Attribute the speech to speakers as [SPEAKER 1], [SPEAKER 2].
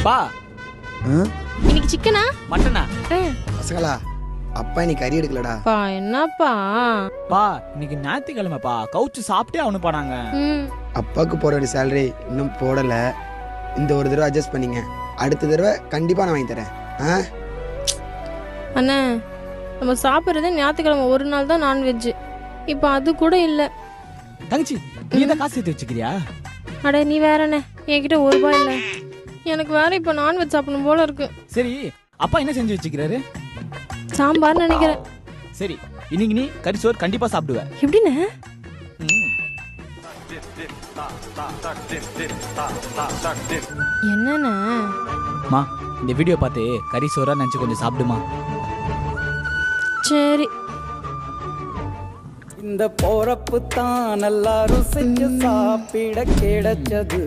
[SPEAKER 1] பா
[SPEAKER 2] இன்னைக்கு சிக்கனா
[SPEAKER 1] மட்டனா?
[SPEAKER 3] பசங்களா அப்பா இன்னைக்கு கறி எடுக்கலடா.
[SPEAKER 2] பா என்னப்பா?
[SPEAKER 1] பா இன்னைக்கு ஞாயிற்றுக்கிழமைப்பா, கவுச்சு சாப்பிட்டே அவனு போனாங்க.
[SPEAKER 3] அப்பாவுக்கு போட வேண்டிய சேலரி இன்னும் போடல. இந்த ஒரு தடவை அட்ஜஸ்ட் பண்ணிங்க, அடுத்த தடவை கண்டிப்பா நான் வாங்கி தரேன்.
[SPEAKER 2] அண்ணா நம்ம சாப்பிட்றதே ஞாயிற்றுக்கிழமை ஒரு நாள் தான் நான்வெஜ். இப்போ அது கூட இல்லை.
[SPEAKER 1] தங்கச்சி நீ தான் காசு சேர்த்து வச்சுக்கிறியா?
[SPEAKER 2] அட நீ வேறண்ணே, என்கிட்ட ஒரு ரூபாய் இல்லை. எனக்கு வேற இப்போ நான்வெஜ் சாப்பிடணும் போல இருக்கு.
[SPEAKER 1] சரி அப்பா என்ன செஞ்சு வச்சுக்கிறாரு?
[SPEAKER 2] சாம்பார்னு நினைக்கிறேன்.
[SPEAKER 1] சரி இன்னைக்கு நீ கறி சோறு கண்டிப்பா சாப்பிடுவ.
[SPEAKER 2] எப்படிண்ணே? என்னண்ணே?
[SPEAKER 1] மா இந்த வீடியோ பார்த்து கறி சோறா நினைச்சு கொஞ்சம் சாப்பிடுமா.
[SPEAKER 2] சரி.
[SPEAKER 4] இந்த போறப்பு தான் நல்லா ருசிச்சு சாப்பிட கிடைச்சது.